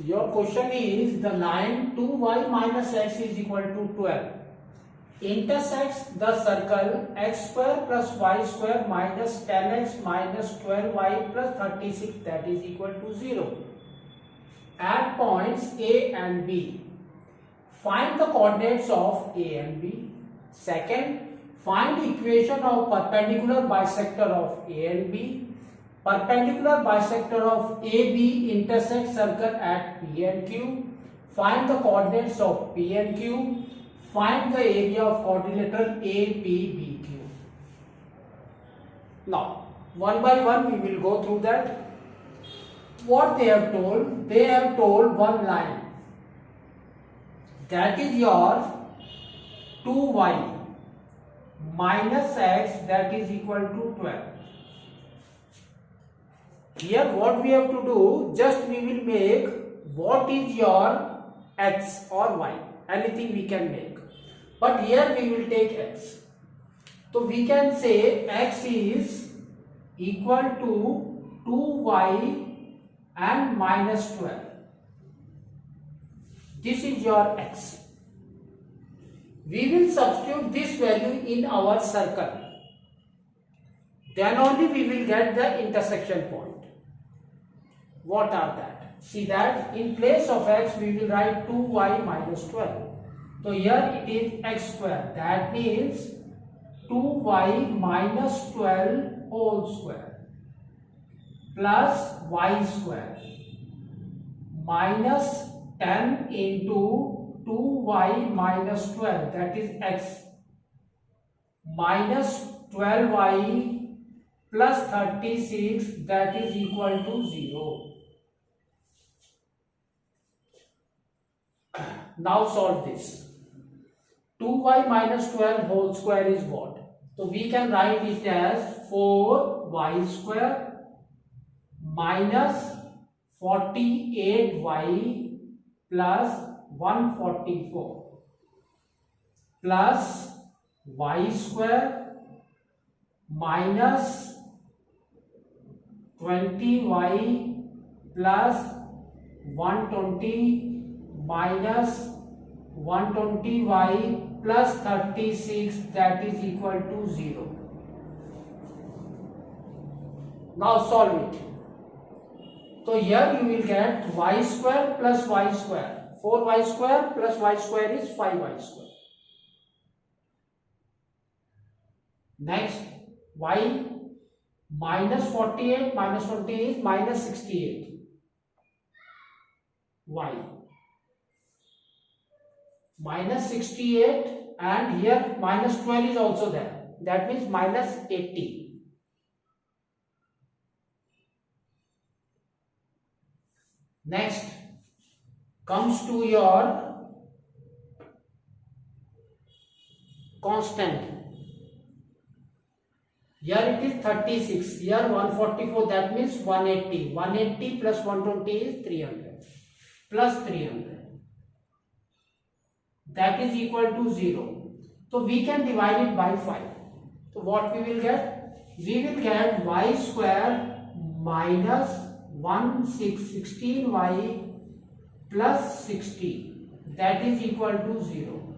Your question is the line 2y minus x is equal to 12 intersects the circle x square plus y square minus 10x minus 12y plus 36 that is equal to 0 at points A and B. Find the coordinates of A and B. Second, find equation of perpendicular bisector of A and B. Perpendicular bisector of AB intersects circle at P and Q. Find the coordinates of P and Q. Find the area of quadrilateral APBQ. Now, one by one we will go through that. What they have told one line. That is your 2y minus x that is equal to 12. Here what we have to do, just we will make what is your x or y, anything we can make. But here we will take x. So we can say x is equal to 2y and minus 12. This is your x. We will substitute this value in our circle. Then only we will get the intersection point. What are that? See that in place of x we will write 2y minus 12. So here it is x square. That means 2y minus 12 whole square plus y square minus 10 into 2y minus 12 that is x minus 12y plus 36 that is equal to 0. Now solve this. 2y minus 12 whole square is what? So we can write it as 4y square minus 48y plus 144 plus y square minus 20y plus 120 minus 120y plus 36 that is equal to 0. Now solve it. So here you will get y square plus y square. 4y square plus y square is 5y square. Next, y minus 48 minus 20 is minus 68. Y minus 68 and here minus 12 is also there. That means minus 80. Next comes to your constant. Here it is 36. Here 144 that means 180. 180 plus 120 is 300 plus 300. That is equal to 0. So we can divide it by 5. So what we will get? We will get y square minus 16y plus 60. That is equal to 0.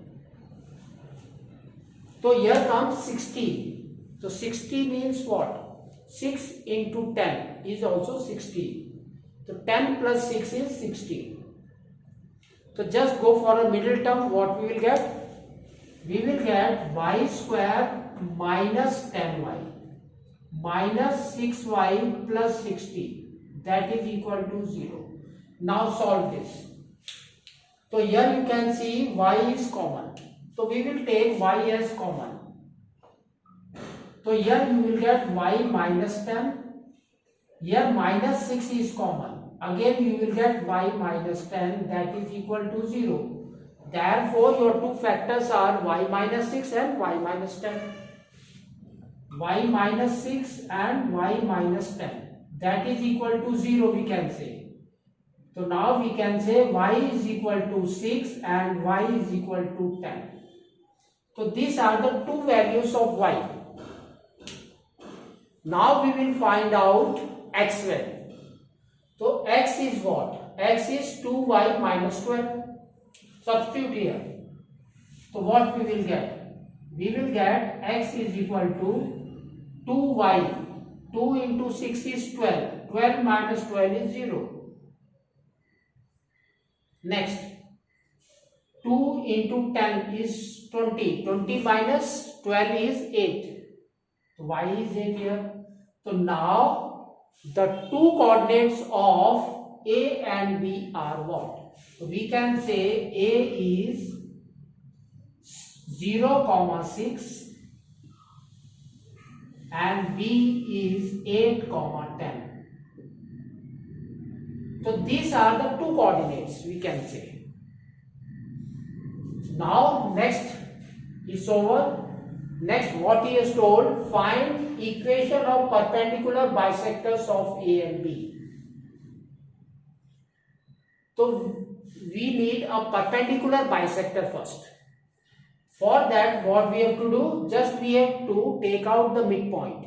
So here comes 60. So 60 means what? 6 into 10 is also 60. So 10 plus 6 is 60. So just go for a middle term. What we will get? We will get y square minus 10y minus 6y plus 60. That is equal to 0. Now solve this. So here you can see y is common. So we will take y as common. So here you will get y minus 10. Here minus 6 is common. Again you will get y minus 10 that is equal to 0. Therefore your two factors are y minus 6 and y minus 10. Y minus 6 and y minus 10. That is equal to 0 we can say. So now we can say y is equal to 6 and y is equal to 10. So these are the two values of y. Now we will find out x value. So x is what? x is 2y minus 12. Substitute here. So what we will get? We will get x is equal to 2y. 2 into 6 is 12. 12 minus 12 is 0. Next, 2 into 10 is 20. 20 minus 12 is 8. So y is 8 here. So now the two coordinates of A and B are what? So we can say A is 0, 6 and B is 8, 10. So these are the two coordinates we can say. Now next is over. Next what he has told, find equation of perpendicular bisectors of A and B. So we need a perpendicular bisector first. For that what we have to do, just we have to take out the midpoint.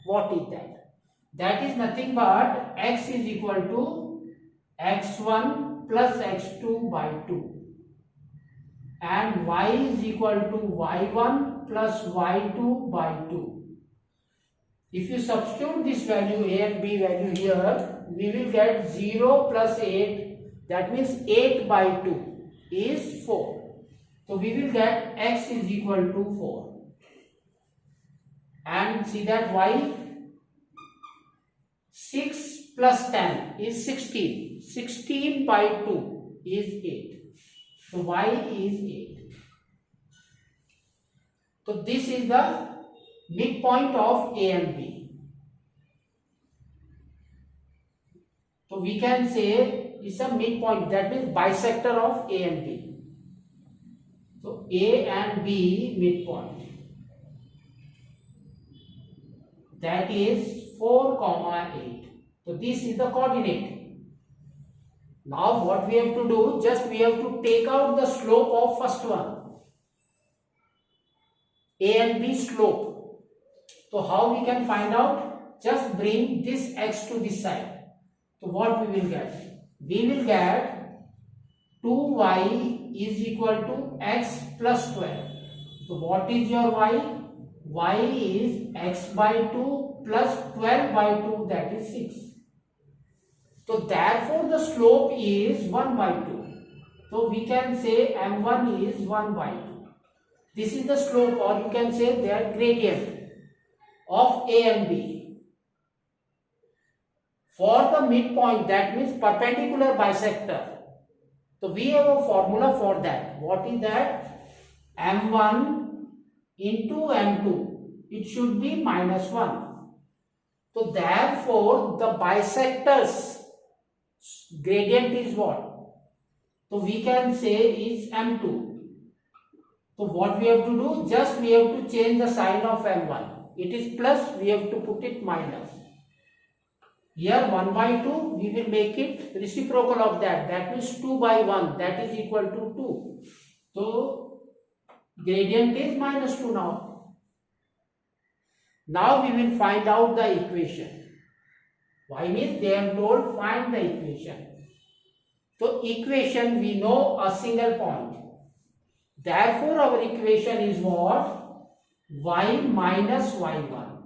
What is that? That is nothing but x is equal to x1 plus x2 by 2 and y is equal to y1 plus y2 by 2. If you substitute this value A and B value here, we will get 0 plus 8, that means 8 by 2 is 4. So we will get x is equal to 4. And see that y, 6 plus 10 is 16. 16 by 2 is 8. So y is 8. So this is the midpoint of A and B. So we can say it's a midpoint, that means bisector of A and B. So A and B midpoint, that is 4, 8. So this is the coordinate. Now what we have to do, just we have to take out the slope of first one, A and B slope. So how we can find out? Just bring this x to this side. So what we will get? We will get 2y is equal to x plus 12. So what is your y? Y is x by 2 plus 12 by 2, that is 6. So therefore the slope is 1 by 2. So we can say m1 is 1 by 2. This is the slope, or you can say their gradient of A and B. For the midpoint, that means perpendicular bisector. So we have a formula for that. What is that? m1 into m2. It should be minus 1. So therefore the bisector's gradient is what? So we can say is m2. So what we have to do? Just we have to change the sign of m1. It is plus, we have to put it minus. Here 1 by 2, we will make it reciprocal of that. That means 2 by 1, that is equal to 2. So gradient is minus 2 now. Now we will find out the equation. Why means they have told find the equation. So equation, we know a single point. Therefore our equation is what? Y minus y1.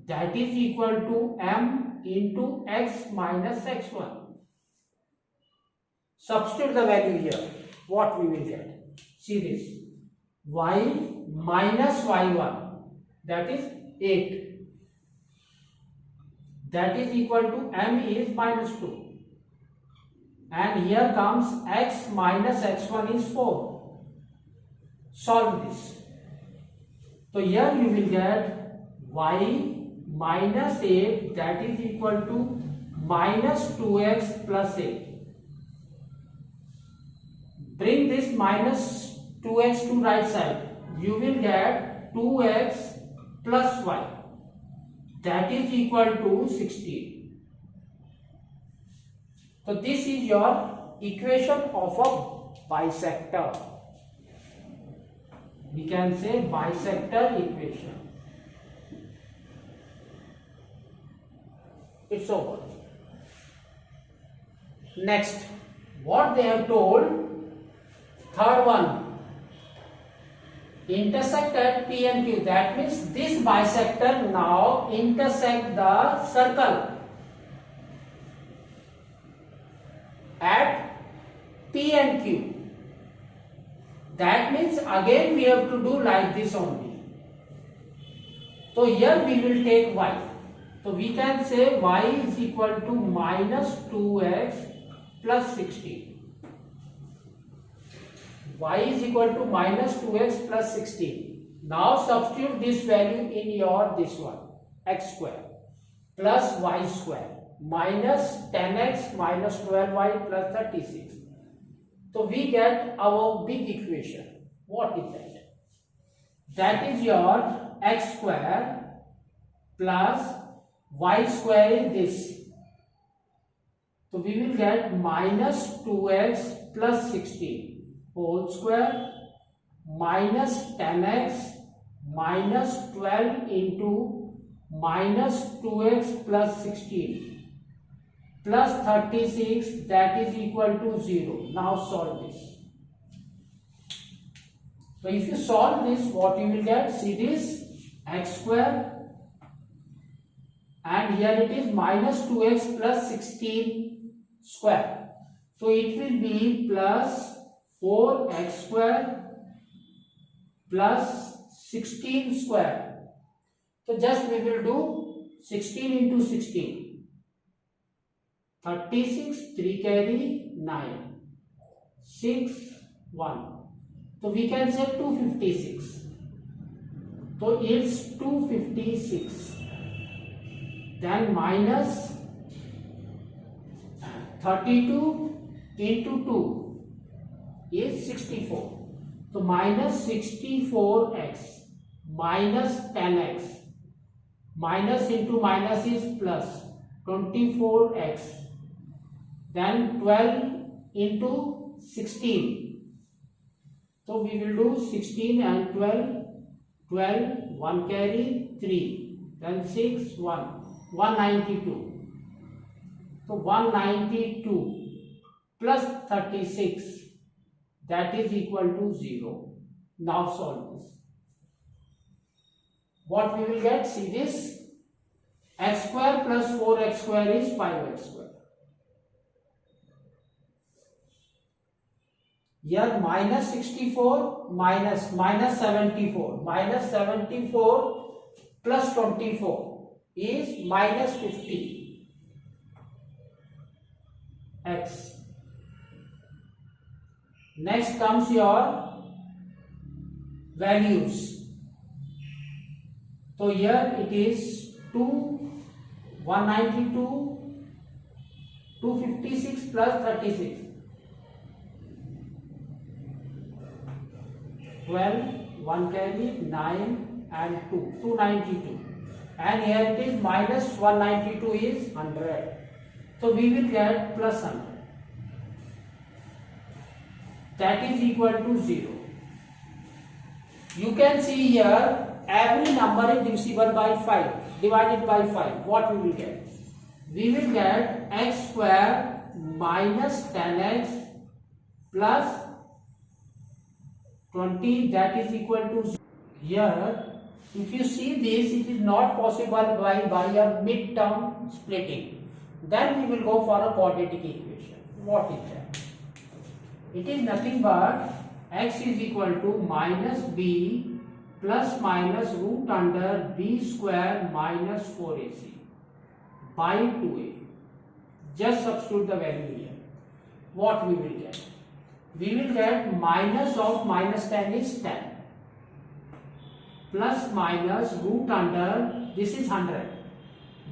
That is equal to m into x minus x1. Substitute the value here. What we will get? See this. Y minus y1, that is 8. That is equal to m is minus 2. And here comes x minus x1 is 4. Solve this. So here you will get y minus 8, that is equal to minus 2x plus 8. Bring this minus 2x to right side. You will get 2x plus y. That is equal to 16. So this is your equation of a bisector. We can say bisector equation. It's over. Next, what they have told, third one, intersect at P and Q. That means this bisector now intersect the circle at P and Q. That means again we have to do like this only. So here we will take y. So we can say y is equal to minus 2x plus 16. Y is equal to minus 2x plus 16. Now substitute this value in your this one, x square plus y square minus 10x minus 12y plus 36. So we get our big equation. What is that? That is your x square plus y square is this. So we will get minus 2x plus 16 whole square minus 10x minus 12 into minus 2x plus 16 plus 36, that is equal to 0. Now solve this. So if you solve this, what you will get? See this, x square, and here it is minus 2x plus 16 square. So it will be plus 4x square plus 16 square. So just we will do 16 into 16. 36, 3 carry, 9, 6, 1. So we can say 256. So it's 256. Then minus 32 into 2 is 64. So minus 64x minus 10x. Minus into minus is plus 24x. Then 12 into 16. So we will do 16 and 12. 12, 1 carry, 3. Then 6, 1. 192. So 192 plus 36, that is equal to 0. Now solve this. What we will get? See this. X square plus 4x square is 5x square. Here minus 64 minus 74. Minus 74 plus 24 is minus 50 x. Next comes your values. So here it is 192, 256 plus 36. 12, 1 carry, 9 and 2, 292. And here it is minus 192 is 100. So we will get plus 100. That is equal to 0. You can see here every number is divisible by 5, divided by 5. What we will get? We will get x square minus 10x plus 20, that is equal to 0. Here, if you see this, it is not possible by a mid-term splitting. Then we will go for a quadratic equation. What is that? It is nothing but x is equal to minus b plus minus root under b square minus 4ac by 2a. Just substitute the value here. What we will get? We will get minus of minus 10 is 10 plus minus root under, this is 100,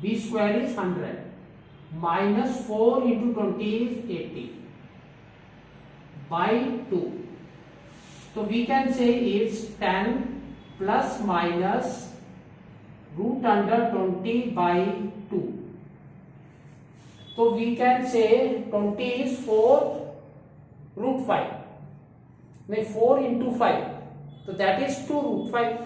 b square is 100 minus 4 into 20 is 80 by 2. So we can say it's 10 plus minus root under 20 by 2. So we can say 20 is 4 root 5. 4 into 5. So that is 2 root 5.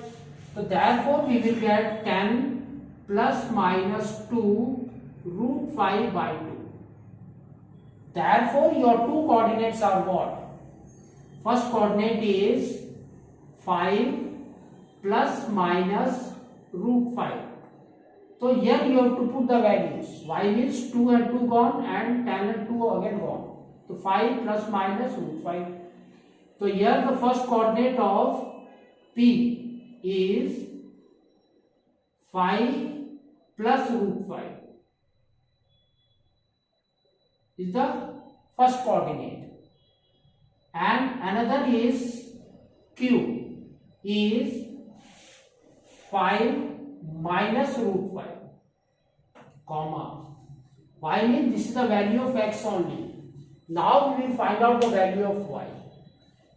So therefore we will get 10 plus minus 2 root 5 by 2. Therefore, your two coordinates are what? First coordinate is 5 plus minus root 5. So here you have to put the values. Y means 2 and 2 gone and 10 and 2 again gone. So 5 plus minus root 5. So here the first coordinate of P is 5 plus root 5 is the first coordinate, and another is Q is 5 minus root 5 comma. Y means this is the value of x only. Now we will find out the value of y.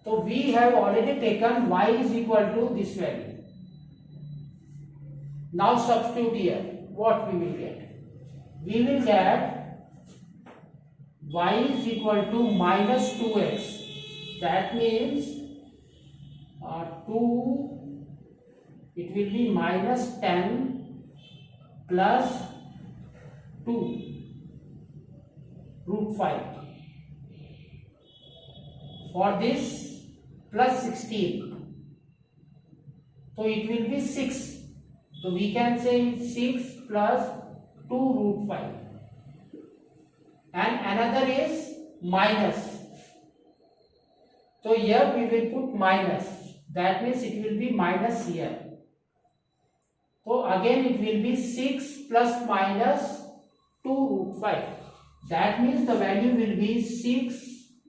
So we have already taken y is equal to this value. Now substitute here. What we will get? We will get y is equal to minus 2x. That means 2, it will be minus 10 plus 2 root 5. For this plus 16. So it will be 6. So we can say 6 plus 2 root 5. And another is minus. So here we will put minus. That means it will be minus here. So again it will be 6 plus minus 2 root 5. That means the value will be 6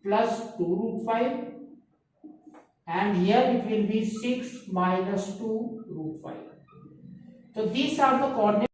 plus 2 root 5. And here it will be 6 minus 2 root 5. So these are the coordinates.